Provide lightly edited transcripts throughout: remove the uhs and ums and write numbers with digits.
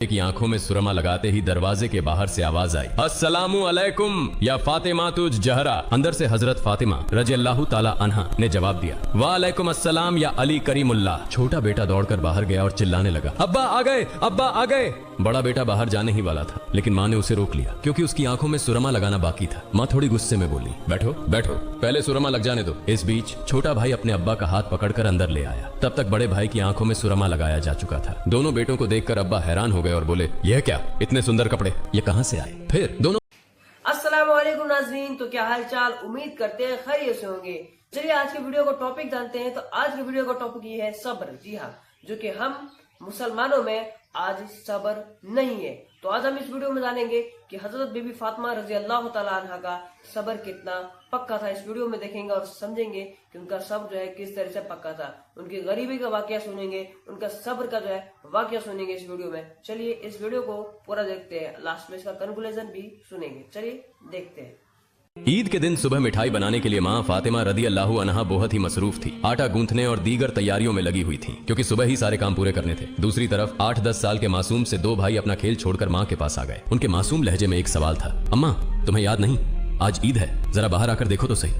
की आंखों में सुरमा लगाते ही दरवाजे के बाहर से आवाज आई, अस्सलामु अलैकुम या फातिमा तुज जहरा। अंदर से हजरत फातिमा रजी अल्लाह ताला अन्हा ने जवाब दिया, वालेकुम अस्सलाम या अली करीमुल्लाह। छोटा बेटा दौड़कर बाहर गया और चिल्लाने लगा, अब्बा आ गए, अब्बा आ गए। बड़ा बेटा बाहर जाने ही वाला था, लेकिन माँ ने उसे रोक लिया क्योंकि उसकी आंखों में सुरमा लगाना बाकी था। माँ थोड़ी गुस्से में बोली, बैठो बैठो, पहले सुरमा लग जाने दो। इस बीच छोटा भाई अपने अब्बा का हाथ पकड़कर अंदर ले आया। तब तक बड़े भाई की आंखों में सुरमा लगाया जा चुका था। दोनों बेटों को देखकर अब्बा हैरान हो गए और बोले, यह क्या, इतने सुंदर कपड़े ये कहां से आए? फिर दोनों अस्सलाम वालेकुम नाज़रीन, तो क्या हाल चाल, उम्मीद करते हैं खैरियत से होंगे। चलिए आज के वीडियो को टॉपिक जानते हैं। तो आज के वीडियो का टॉपिक ये है सब्र। जी हाँ, जो कि हम मुसलमानों में आज सब्र नहीं है। तो आज हम इस वीडियो में जानेंगे कि हजरत बीबी फातिमा रजी अल्लाह तआला अन्हा का सब्र कितना पक्का था। इस वीडियो में देखेंगे और समझेंगे कि उनका सब्र जो है किस तरह से पक्का था। उनकी गरीबी का वाकया सुनेंगे, उनका सब्र का जो है वाकया सुनेंगे इस वीडियो में। चलिए इस वीडियो को पूरा देखते हैं, लास्ट में इसका कंक्लूजन भी सुनेंगे। चलिए देखते हैं। ईद के दिन सुबह मिठाई बनाने के लिए माँ फातिमा रदी अल्लाह अन्हा बहुत ही मसरूफ थी। आटा गूंथने और दीगर तैयारियों में लगी हुई थी क्योंकि सुबह ही सारे काम पूरे करने थे। दूसरी तरफ 8-10 साल के मासूम से दो भाई अपना खेल छोड़कर माँ के पास आ गए। उनके मासूम लहजे में एक सवाल था, अम्मा तुम्हें याद नहीं आज ईद है, जरा बाहर आकर देखो तो सही।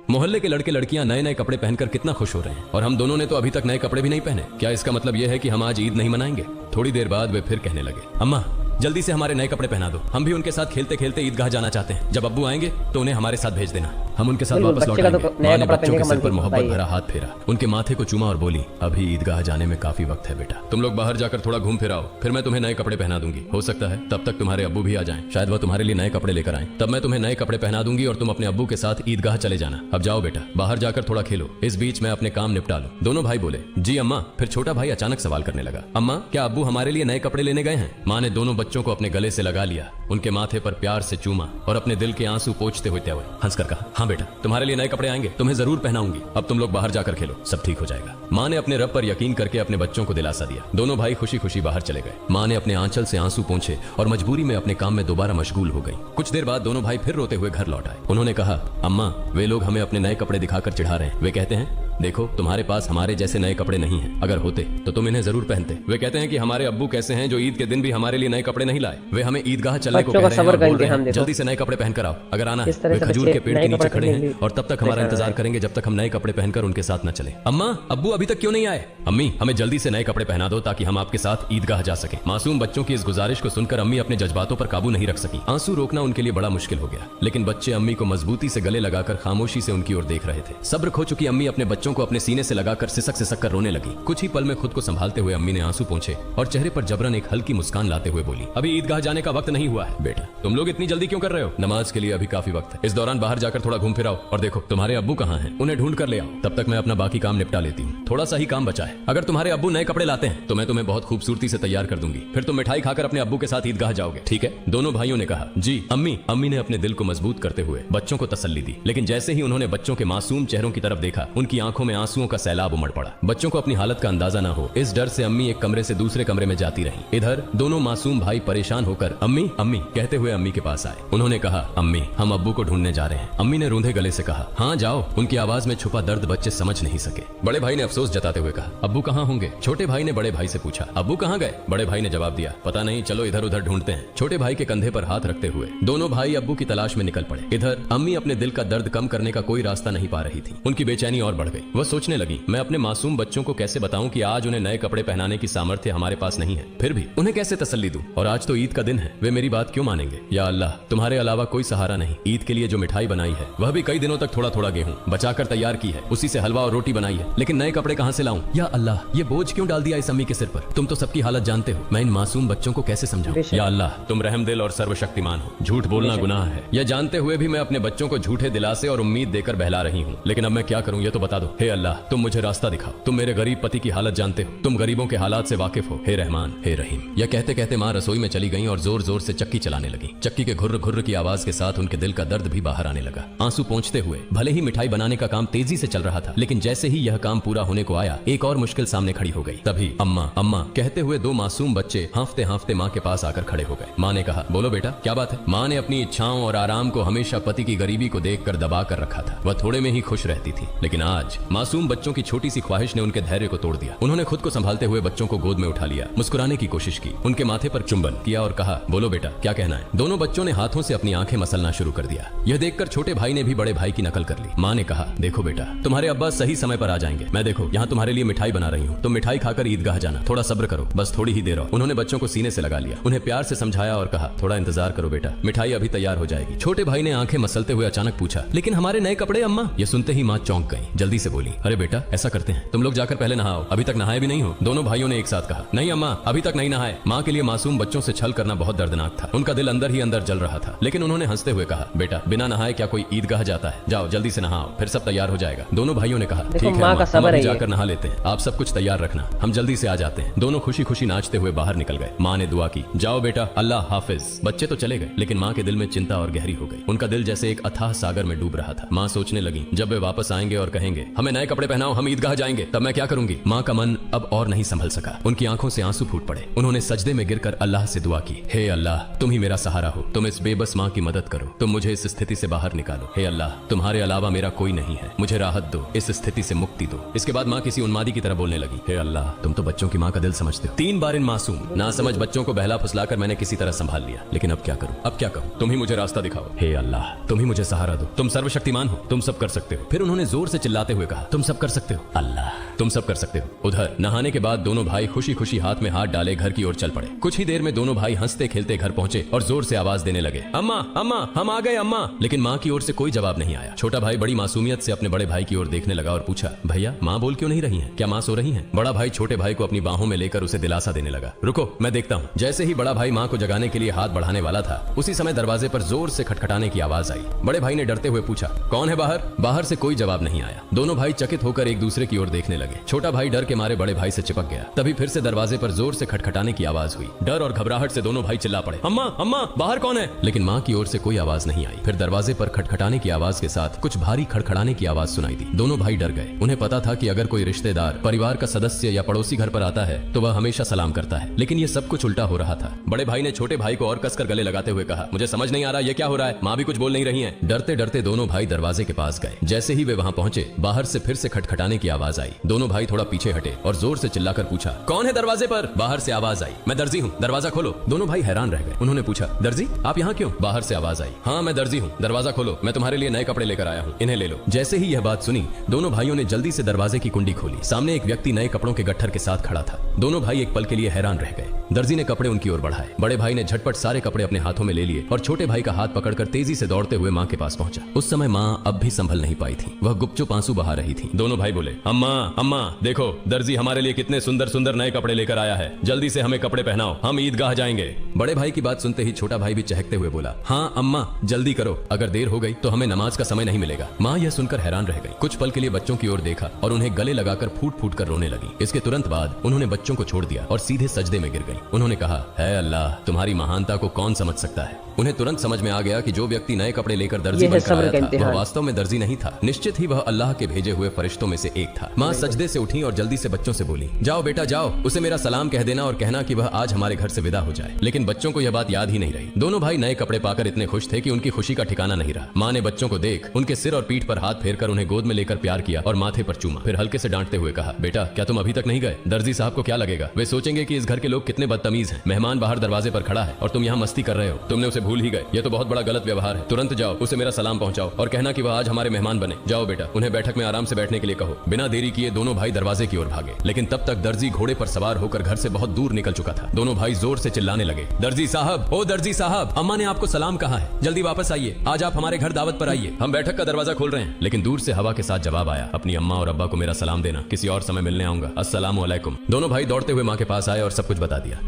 मोहल्ले के लड़के लड़कियां नए नए कपड़े पहनकर कितना खुश हो रहे हैं और हम दोनों ने तो अभी तक नए कपड़े भी नहीं पहने। क्या इसका मतलब यह है कि हम आज ईद नहीं मनाएंगे? थोड़ी देर बाद वे फिर कहने लगे, अम्मा जल्दी से हमारे नए कपड़े पहना दो, हम भी उनके साथ खेलते खेलते ईदगाह जाना चाहते हैं। जब अब्बू आएंगे तो उन्हें हमारे साथ भेज देना, हम उनके साथ वापस लौट आएंगे। माँ ने बच्चों के सिर पर मोहब्बत भरा हाथ फेरा, उनके माथे को चूमा और बोली, अभी ईदगाह जाने में काफी वक्त है बेटा, तुम लोग बाहर जाकर थोड़ा घूम फिर आओ, फिर मैं तुम्हें नए कपड़े पहना दूंगी। हो सकता है तब तक तुम्हारे अब्बू भी आ जाएं, शायद वह तुम्हारे लिए नए कपड़े लेकर आए, तब मैं तुम्हें नए कपड़े पहना दूंगी और तुम अपने अब्बू के साथ ईदगाह चले जाना। अब जाओ बेटा, बाहर जाकर थोड़ा खेलो, इस बीच मैं अपने काम निपटा लूं। दोनों भाई बोले, जी अम्मा। फिर छोटा भाई अचानक सवाल करने लगा, अम्मा क्या अब्बू हमारे लिए नए कपड़े लेने गए हैं? माँ ने दोनों बच्चों को अपने गले से लगा लिया, उनके माथे पर प्यार से चूमा और अपने दिल के आंसू पोंछते हुए हंसकर कहा, हाँ बेटा तुम्हारे लिए नए कपड़े आएंगे, तुम्हें जरूर पहनाऊंगी, अब तुम लोग बाहर जाकर खेलो, सब ठीक हो जाएगा। माँ ने अपने रब पर यकीन करके अपने बच्चों को दिलासा दिया। दोनों भाई खुशी खुशी बाहर चले गए। माँ ने अपने आंचल से आंसू पोंछे और मजबूरी में अपने काम में दोबारा मशगूल हो गई। कुछ देर बाद दोनों भाई फिर रोते हुए घर लौट आए। उन्होंने कहा, अम्मा वे लोग हमें अपने नए कपड़े दिखाकर चिढ़ा रहे हैं। वे कहते हैं, देखो तुम्हारे पास हमारे जैसे नए कपड़े नहीं हैं, अगर होते तो तुम इन्हें जरूर पहनते। वे कहते हैं कि हमारे अब्बू कैसे हैं जो ईद के दिन भी हमारे लिए नए कपड़े नहीं लाए। वे हमें ईदगाह चलने को कह रहे हैं और बोल रहे हैं, जल्दी से नए कपड़े पहनकर आओ, अगर आना है। वे खजूर के पेड़ के नीचे खड़े हैं और तब तक हमारा इंतजार करेंगे जब तक हम नए कपड़े पहनकर उनके साथ न चले। अम्मा अब्बू अभी तक क्यों नहीं आए? अम्मी हमें जल्दी से नए कपड़े पहना दो ताकि हम आपके साथ ईदगाह जा सके। मासूम बच्चों की इस गुजारिश को सुनकर अम्मी अपने जज्बातों पर काबू नहीं रख सकी। आंसू रोकना उनके लिए बड़ा मुश्किल हो गया, लेकिन बच्चे अम्मी को मजबूती से गले लगाकर खामोशी से उनकी ओर देख रहे थे। सब्र खो चुकी अम्मी अपने बच्चों को अपने सीने से लगाकर सिसक सिसक कर रोने लगी। कुछ ही पल में खुद को संभालते हुए अम्मी ने आंसू पोंछे और चेहरे पर जबरन एक हल्की मुस्कान लाते हुए बोली, अभी ईदगाह जाने का वक्त नहीं हुआ है बेटा, तुम लोग इतनी जल्दी क्यों कर रहे हो? नमाज के लिए अभी काफी वक्त है। इस दौरान बाहर जाकर थोड़ा घूम फिर आओ और देखो तुम्हारे अब्बू कहाँ हैं, उन्हें ढूंढ कर ले आओ, तब तक मैं अपना बाकी काम निपटा लेती हूँ। थोड़ा सा ही काम बचा है, अगर तुम्हारे अब्बू नए कपड़े लाते हैं तो मैं तुम्हें बहुत खूबसूरती से तैयार कर दूंगी, फिर तुम मिठाई खाकर अपने अब्बू के साथ ईदगाह जाओगे, ठीक है? दोनों भाइयों ने कहा, जी अम्मी। अम्मी ने अपने दिल को मजबूत करते हुए बच्चों को तसल्ली दी, लेकिन जैसे ही उन्होंने बच्चों के मासूम चेहरों की तरफ देखा, उनकी आंखों में आंसुओं का सैलाब उमड़ पड़ा। बच्चों को अपनी हालत का अंदाजा न हो, इस डर से अम्मी एक कमरे से दूसरे कमरे में जाती रही। इधर दोनों मासूम भाई परेशान होकर अम्मी अम्मी कहते हुए अम्मी के पास आए। उन्होंने कहा, अम्मी हम अब्बू को ढूंढने जा रहे हैं। अम्मी ने रूंधे गले से कहा, हाँ जाओ। उनकी आवाज में छुपा दर्द बच्चे समझ नहीं सके। बड़े भाई ने अफसोस जताते हुए कहा, अब्बू कहाँ होंगे? छोटे भाई ने बड़े भाई से पूछा, अब्बू कहाँ गए? बड़े भाई ने जवाब दिया, पता नहीं, चलो इधर उधर ढूंढते हैं। छोटे भाई के कंधे पर हाथ रखते हुए दोनों भाई अब्बू की तलाश में निकल पड़े। इधर अम्मी अपने दिल का दर्द कम करने का कोई रास्ता नहीं पा रही थी। उनकी बेचैनी और बढ़ गई। वह सोचने लगी, मैं अपने मासूम बच्चों को कैसे बताऊं कि आज उन्हें नए कपड़े पहनाने की सामर्थ्य हमारे पास नहीं है, फिर भी उन्हें कैसे तसल्ली दूं? और आज तो ईद का दिन है, वे मेरी बात क्यों मानेंगे? या अल्लाह तुम्हारे अलावा कोई सहारा नहीं। ईद के लिए जो मिठाई बनाई है वह भी कई दिनों तक थोड़ा थोड़ा गेहूं बचाकर तैयार की है, उसी से हलवा और रोटी बनाई है, लेकिन नए कपड़े कहां से लाऊं? या अल्लाह ये बोझ क्यों डाल दिया इस अम्मी के सिर पर? तुम तो सबकी हालत जानते हो, मैं इन मासूम बच्चों को कैसे समझाऊं? या अल्लाह तुम रहम दिल और सर्वशक्तिमान हो, झूठ बोलना गुनाह है। यह जानते हुए भी मैं अपने बच्चों को झूठे दिलासे और उम्मीद देकर बहला रही हूँ, लेकिन अब मैं क्या करूँ ये तो बता दो। हे अल्लाह तुम मुझे रास्ता दिखाओ, तुम मेरे गरीब पति की हालत जानते हो, तुम गरीबों के हालात से वाकिफ हो, हे रहमान हे रहीम। यह कहते कहते माँ रसोई में चली गई और जोर जोर से चक्की चलाने लगी। चक्की के घुर्र घुर्र की आवाज के साथ उनके दिल का दर्द भी बाहर आने लगा। आंसू पोंछते हुए भले ही मिठाई बनाने का काम तेजी से चल रहा था, लेकिन जैसे ही यह काम पूरा होने को आया एक और मुश्किल सामने खड़ी हो गई। तभी अम्मा अम्मा कहते हुए दो मासूम बच्चे हांफते हांफते माँ के पास आकर खड़े हो गए। माँ ने कहा, बोलो बेटा क्या बात है? माँ ने अपनी इच्छाओं और आराम को हमेशा पति की गरीबी को देखकर दबा कर रखा था। वह थोड़े में ही खुश रहती थी, लेकिन आज मासूम बच्चों की छोटी सी ख्वाहिश ने उनके धैर्य को तोड़ दिया। उन्होंने खुद को संभालते हुए बच्चों को गोद में उठा लिया, मुस्कुराने की कोशिश की, उनके माथे पर चुंबन किया और कहा, बोलो बेटा क्या कहना है। दोनों बच्चों ने हाथों से अपनी आंखें मसलना शुरू कर दिया। यह देखकर छोटे भाई ने भी बड़े भाई की नकल कर ली। माँ ने कहा, देखो बेटा तुम्हारे अब्बा सही समय पर आ जाएंगे। मैं देखो यहाँ तुम्हारे लिए मिठाई बना रही हूँ, तुम मिठाई खाकर ईदगाह जाना, थोड़ा सब्र करो, बस थोड़ी ही देर। उन्होंने बच्चों को सीने से लगा लिया, उन्हें प्यार से समझाया और कहा, थोड़ा इंतजार करो बेटा, मिठाई अभी तैयार हो जाएगी। छोटे भाई ने आंखें मसलते हुए अचानक पूछा, लेकिन हमारे नए कपड़े अम्मा। यह सुनते ही माँ चौंक गई, जल्दी से बोली, अरे बेटा ऐसा करते हैं, तुम लोग जाकर पहले नहाओ, अभी तक नहाए भी नहीं हो। दोनों भाइयों ने एक साथ कहा, नहीं अम्मा अभी तक नहीं नहाए। माँ के लिए मासूम बच्चों से छल करना बहुत दर्दनाक था, उनका दिल अंदर ही अंदर जल रहा था। लेकिन उन्होंने हंसते हुए कहा, बेटा बिना नहाए क्या कोई ईदगाह जाता है, जाओ जल्दी से नहाओ, फिर सब तैयार हो जाएगा। दोनों भाइयों ने कहा, ठीक है माँ का हम सब्र अभी है ये। जाकर नहा लेते हैं, आप सब कुछ तैयार रखना, हम जल्दी से आ जाते हैं। दोनों खुशी खुशी नाचते हुए बाहर निकल गए। माँ ने दुआ की, जाओ बेटा अल्लाह हाफिज। बच्चे तो चले गए, लेकिन माँ के दिल में चिंता और गहरी हो गई। उनका दिल जैसे एक अथाह सागर में डूब रहा था। माँ सोचने लगी, जब वे वापस आएंगे और कहेंगे, हमें नए कपड़े पहनाओ, हम ईदगाह जाएंगे, तब मैं क्या करूंगी। माँ का मन अब और नहीं संभल सका, उनकी आंखों से आंसू फूट पड़े। उन्होंने सजदे में गिरकर अल्लाह से दुआ की, हे अल्लाह तुम ही मेरा सहारा हो, तुम इस बेबस माँ की मदद करो, तुम मुझे इस स्थिति से बाहर निकालो। हे अल्लाह तुम्हारे अलावा मेरा कोई नहीं है, मुझे राहत दो, इस स्थिति से मुक्ति दो। इसके बाद माँ किसी उन्मादी की तरह बोलने लगी, हे अल्लाह तुम तो बच्चों की माँ का दिल समझते हो। 3 बार इन मासूम ना समझ बच्चों को बहला फुसलाकर मैंने किसी तरह संभाल लिया, लेकिन अब क्या करूं, अब क्या कहूं, तुम ही मुझे रास्ता दिखाओ। हे अल्लाह तुम ही मुझे सहारा दो, तुम सर्वशक्तिमान हो, तुम सब कर सकते हो। फिर उन्होंने जोर से चिल्लाते हुए कहा, तुम सब कर सकते हो अल्लाह, तुम सब कर सकते हो। उधर नहाने के बाद दोनों भाई खुशी खुशी हाथ में हाथ डाले घर की ओर चल पड़े। कुछ ही देर में दोनों भाई हंसते खेलते घर पहुंचे और जोर से आवाज देने लगे, अम्मा अम्मा हम आ गए अम्मा। लेकिन माँ की ओर से कोई जवाब नहीं आया। छोटा भाई बड़ी मासूमियत से अपने बड़े भाई की ओर देखने लगा और पूछा, भैया माँ बोल क्यों नहीं रही हैं, क्या माँ सो रही हैं? बड़ा भाई छोटे भाई को अपनी बाहों में लेकर उसे दिलासा देने लगा, रुको मैं देखता हूँ। जैसे ही बड़ा भाई माँ को जगाने के लिए हाथ बढ़ाने वाला था, उसी समय दरवाजे पर जोर से खटखटाने की आवाज आई। बड़े भाई ने डरते हुए पूछा, कौन है बाहर? बाहर से कोई जवाब नहीं आया। दोनों भाई चकित होकर एक दूसरे की ओर देखने लगे। छोटा भाई डर के मारे बड़े भाई से चिपक गया। तभी फिर से दरवाजे पर जोर से खटखटाने की आवाज हुई। डर और घबराहट से दोनों भाई चिल्ला पड़े, अम्मा अम्मा बाहर कौन है? लेकिन माँ की ओर से कोई आवाज नहीं आई। फिर दरवाजे पर खटखटाने की आवाज के साथ कुछ भारी खड़खड़ाने की आवाज सुनाई दी। दोनों भाई डर गए। उन्हें पता था कि अगर कोई रिश्तेदार, परिवार का सदस्य या पड़ोसी घर पर आता है तो वह हमेशा सलाम करता है, लेकिन ये सब कुछ उल्टा हो रहा था। बड़े भाई ने छोटे भाई को और कसकर गले लगाते हुए कहा, मुझे समझ नहीं आ रहा ये क्या हो रहा है, माँ भी कुछ बोल नहीं रही है। डरते डरते दोनों भाई दरवाजे के पास गए। जैसे ही वे वहां पहुंचे, बाहर से फिर से खटखटाने की आवाज आई। दोनों भाई थोड़ा पीछे हटे और जोर से चिल्लाकर पूछा, कौन है दरवाजे पर? बाहर से आवाज आई, मैं दर्जी हूँ, दरवाजा खोलो। दोनों भाई हैरान रह गए। उन्होंने पूछा, दर्जी आप यहाँ क्यों? बाहर से आवाज आई, हाँ मैं दर्जी हूँ, दरवाजा खोलो, मैं तुम्हारे लिए नए कपड़े लेकर आया हूँ, इन्हें ले लो। जैसे ही यह बात सुनी, दोनों भाइयों ने जल्दी से दरवाजे की कुंडी खोली। सामने एक व्यक्ति नए कपड़ों के गट्ठर के साथ खड़ा था। दोनों भाई एक पल के लिए हैरान रह गए। दर्जी ने कपड़े उनकी ओर बढ़ाए। बड़े भाई ने झटपट सारे कपड़े अपने हाथों में ले लिए और छोटे भाई का हाथ पकड़कर तेजी से दौड़ते हुए माँ के पास पहुंचा। उस समय माँ अब भी संभल नहीं पाई थी, वह गुपचुप आंसू बहा रही थी। दोनों भाई बोले, अम्मा अम्मा देखो दर्जी हमारे लिए कितने सुंदर सुंदर नए कपड़े लेकर आया है, जल्दी से हमें कपड़े पहनाओ, हम ईदगाह जाएंगे। बड़े भाई की बात सुनते ही छोटा भाई भी चहकते हुए बोला, हाँ अम्मा जल्दी करो, अगर देर हो गई तो हमें नमाज का समय नहीं मिलेगा। माँ यह सुनकर हैरान रह गई। कुछ पल के लिए बच्चों की ओर देखा और उन्हें गले लगाकर फूट फूट कर रोने लगी। इसके तुरंत बाद उन्होंने बच्चों को छोड़ दिया और सीधे सजदे में गिर गई। उन्होंने कहा, है अल्लाह तुम्हारी महानता को कौन समझ सकता है। उन्हें तुरंत समझ में आ गया कि जो व्यक्ति नए कपड़े लेकर दर्जी बनकर आया था, वह वास्तव में दर्जी नहीं था, निश्चित ही वह अल्लाह के भेजे हुए फरिश्तों में से एक था। माँ सजदे से उठी और जल्दी से बच्चों से बोली, जाओ बेटा जाओ, उसे मेरा सलाम कह देना और कहना कि वह आज हमारे घर से विदा हो जाए। लेकिन बच्चों को यह बात याद ही नहीं रही। दोनों भाई नए कपड़े पाकर इतने खुश थे कि उनकी खुशी का ठिकाना नहीं रहा। माँ ने बच्चों को देख उनके सिर और पीठ पर हाथ फेरकर उन्हें गोद में लेकर प्यार किया और माथे पर चूमा। फिर हल्के से डांटते हुए कहा, बेटा क्या तुम अभी तक नहीं गए? दर्जी साहब को क्या लगेगा? वे सोचेंगे कि इस घर के लोग कितने बदतमीज हैं। मेहमान बाहर दरवाजे पर खड़ा है और तुम यहाँ मस्ती कर रहे हो, तुमने उसे भूल ही गए। ये तो बहुत बड़ा गलत व्यवहार है। तुरंत जाओ उसे मेरा सलाम पहुंचाओ और कहना कि वह आज हमारे मेहमान बने। जाओ बेटा, उन्हें बैठक में आराम से बैठने के लिए कहो। बिना देरी किए दोनों भाई दरवाजे की ओर भागे, लेकिन तब तक दर्जी घोड़े पर सवार होकर घर से बहुत दूर निकल चुका था। दोनों भाई जोर से चिल्लाने लगे, दर्जी साहब, ओ दर्जी साहब, अम्मा ने आपको सलाम कहा है, जल्दी वापस आइए, आज आप हमारे घर दावत पर आइए, हम बैठक का दरवाजा खोल रहे हैं। लेकिन दूर से हवा के साथ जवाब आया, अपनी अम्मा और अब्बा को मेरा सलाम देना, किसी और समय मिलने आऊंगा, अस्सलाम वालेकुम। दोनों भाई दौड़ते हुए माँ के पास आए और सब कुछ बता दिया।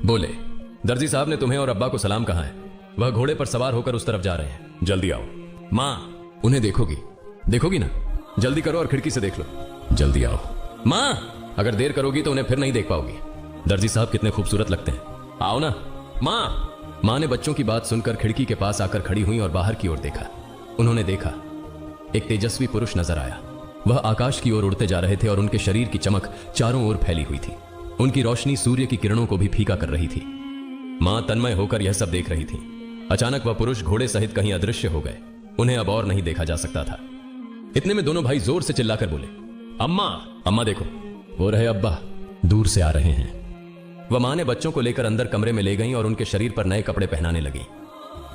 बोले, दर्जी साहब ने तुम्हें और अब्बा को सलाम कहा है, वह घोड़े पर सवार होकर उस तरफ जा रहे हैं, जल्दी आओ। माँ, उन्हें देखोगी ना? जल्दी करो और खिड़की से देख लो, जल्दी आओ। माँ, अगर देर करोगी तो उन्हें फिर नहीं देख पाओगी। दर्जी साहब कितने खूबसूरत लगते हैं, आओ ना। माँ ने बच्चों की बात सुनकर खिड़की के पास आकर खड़ी हुई और बाहर की ओर देखा। उन्होंने देखा एक तेजस्वी पुरुष नजर आया। वह आकाश की ओर उड़ते जा रहे थे और उनके शरीर की चमक चारों ओर फैली हुई थी। उनकी रोशनी सूर्य की किरणों को भी फीका कर रही थी। मां तन्मय होकर यह सब देख रही थी। अचानक वह पुरुष घोड़े सहित कहीं अदृश्य हो गए। उन्हें अब और नहीं देखा जा सकता था। इतने में दोनों भाई जोर से चिल्लाकर बोले, अम्मा, अम्मा देखो, वो रहे अब्बा, दूर से आ रहे हैं। वह मां ने बच्चों को लेकर अंदर कमरे में ले गईं और उनके शरीर पर नए कपड़े पहनाने लगी।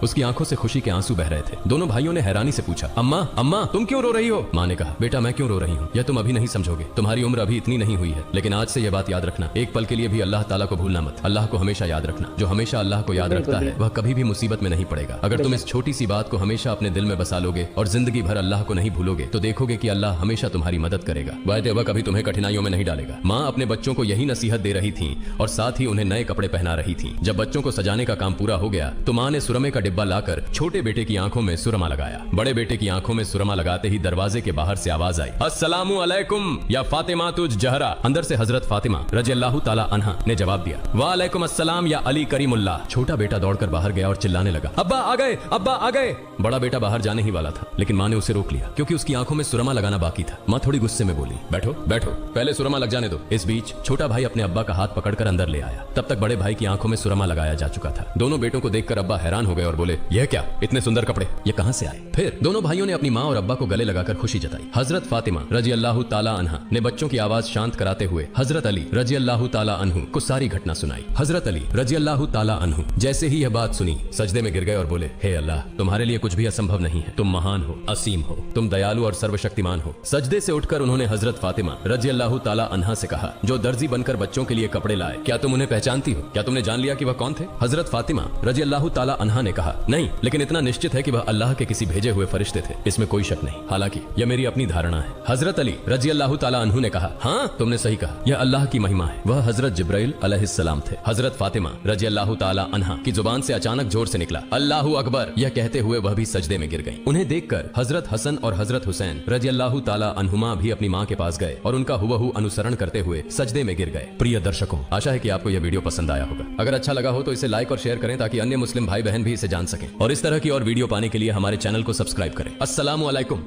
उसकी आंखों से खुशी के आंसू बह रहे थे। दोनों भाइयों ने हैरानी से पूछा, अम्मा, अम्मा, तुम क्यों रो रही हो? मां ने कहा, बेटा मैं क्यों रो रही हूँ, यह तुम अभी नहीं समझोगे। तुम्हारी उम्र अभी इतनी नहीं हुई है, लेकिन आज से यह बात याद रखना, एक पल के लिए भी अल्लाह ताला को भूलना मत। अल्लाह को हमेशा याद रखना। जो हमेशा अल्लाह को याद रखता है वह कभी भी मुसीबत में नहीं पड़ेगा। अगर तुम इस छोटी सी बात को हमेशा अपने दिल में बसा लोगे और जिंदगी भर अल्लाह को नहीं भूलोगे तो देखोगे कि अल्लाह हमेशा तुम्हारी मदद करेगा। वह कभी तुम्हें कठिनाइयों में नहीं डालेगा। माँ अपने बच्चों को यही नसीहत दे रही थी और साथ ही उन्हें नए कपड़े पहना रही थी। जब बच्चों को सजाने का काम पूरा हो गया तो माँ ने सुरमे का डिब्बा लाकर छोटे बेटे की आंखों में सुरमा लगाया। बड़े बेटे की आंखों में सुरमा लगाते ही दरवाजे के बाहर से आवाज आई, अस्सलामु अलैकुम या फातिमा तुझ जहरा। अंदर से हजरत फातिमा रज़ियल्लाहु ताला अन्हा ने जवाब दिया, वालेकुम अस्सलाम या अली करीमुल्लाह। छोटा बेटा दौड़कर बाहर गया और चिल्लाने लगा, अब्बा आ गए, अब्बा आ गए। बड़ा बेटा बाहर जाने ही वाला था, लेकिन माँ ने उसे रोक लिया क्योंकि उसकी आंखों में सुरमा लगाना बाकी था। माँ थोड़ी गुस्से में बोली, बैठो बैठो, पहले सुरमा लग जाने दो। इस बीच छोटा भाई अपने अब्बा का हाथ पकड़कर अंदर ले आया। तब तक बड़े भाई की आंखों में सुरमा लगाया जा चुका था। दोनों बेटों को देखकर अब्बा हैरान हो गए और बोले, यह क्या, इतने सुंदर कपड़े, ये कहां से आए? फिर दोनों भाइयों ने अपनी माँ और अब्बा को गले लगाकर खुशी जताई। हजरत फातिमा रज़ियल्लाहु ताला अन्हा ने बच्चों की आवाज शांत कराते हुए हजरत अली रज़ियल्लाहु ताला अन्हु को सारी घटना सुनाई। हजरत अली रज़ियल्लाहु ताला अन्हु जैसे ही यह बात सुनी सजदे में गिर गए और बोले, हे अल्लाह, तुम्हारे लिए कुछ भी असंभव नहीं है। तुम महान हो, असीम हो, तुम दयालु और सर्वशक्तिमान हो। सजदे से उठकर उन्होंने हजरत फातिमा रज़ियल्लाहु ताला अन्हा से कहा, जो दर्जी बनकर बच्चों के लिए कपड़े लाए, क्या तुम उन्हें पहचानती हो? क्या तुमने जान लिया कि वह कौन थे? हजरत फातिमा रज़ियल्लाहु ताला अन्हा ने कहा, नहीं, लेकिन इतना निश्चित है कि वह अल्लाह के किसी भेजे हुए फरिश्ते थे, इसमें कोई शक नहीं। हालांकि यह मेरी अपनी धारणा है। हजरत अली रज़ियल्लाहु ताला अन्हु ने कहा, हाँ तुमने सही कहा, यह अल्लाह की महिमा है। वह हजरत जिब्राइल अलैहिस्सलाम थे। हजरत फातिमा रज़ियल्लाहु ताला अन्हा की जुबान से अचानक जोर से निकला, अल्लाहु अकबर। यह कहते हुए वह भी सजदे में गिर गईं। उन्हें देखकर हजरत हसन और हजरत हुसैन रज़ियल्लाहु ताला अन्हुमा भी अपनी माँ के पास गए और उनका हुबहू अनुसरण करते हुए सजदे में गिर गए। प्रिय दर्शकों, आशा है कि आपको यह वीडियो पसंद आया होगा। अगर अच्छा लगा हो तो इसे लाइक और शेयर करें ताकि अन्य मुस्लिम भाई बहन भी इसे जान सकें, और इस तरह की और वीडियो पाने के लिए हमारे चैनल को सब्सक्राइब करें। अस्सलामु अलैकुम।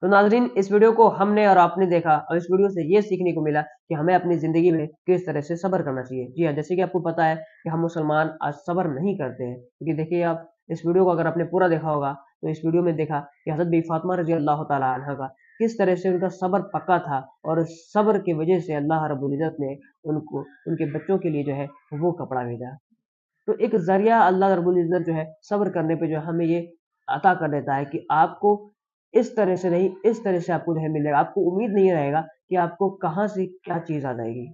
तो नाजरीन, इस वीडियो को हमने और आपने देखा और इस वीडियो से ये सीखने को मिला कि हमें अपनी ज़िंदगी में किस तरह से सब्र करना चाहिए। जी हाँ, जैसे कि आपको पता है कि हम मुसलमान आज सब्र नहीं करते हैं, क्योंकि देखिए आप इस वीडियो को अगर आपने पूरा देखा होगा तो इस वीडियो में देखा कि हज़रत बीबी फातिमा रज़ियल्लाहु ताला अन्हा का किस तरह से उनका सब्र पक्का था और सब्र की वजह से अल्लाह रब्बुल इज़्ज़त ने उनको उनके बच्चों के लिए जो है वो कपड़ा भेजा। तो एक ज़रिया अल्लाह रब्बुल इज़्ज़त जो है सब्र करने पे जो है हमें ये अता कर देता है कि आपको इस तरह से नहीं, इस तरह से आपको जो है मिलेगा। आपको उम्मीद नहीं रहेगा कि आपको कहाँ से क्या चीज़ आ जाएगी।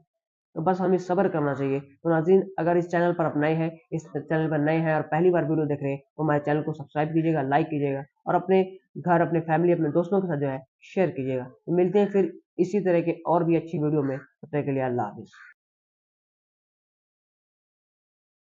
तो बस हमें सब्र करना चाहिए। तो नाज़रीन, अगर इस चैनल पर आप नए हैं, इस चैनल पर नए हैं और पहली बार वीडियो देख रहे हैं, तो हमारे चैनल को सब्सक्राइब कीजिएगा, लाइक कीजिएगा और अपने घर, अपने फैमिली, अपने दोस्तों के साथ जो है शेयर कीजिएगा। तो मिलते हैं फिर इसी तरह के और भी अच्छी वीडियो में। तब तक के लिए अल्लाह हाफ़िज़।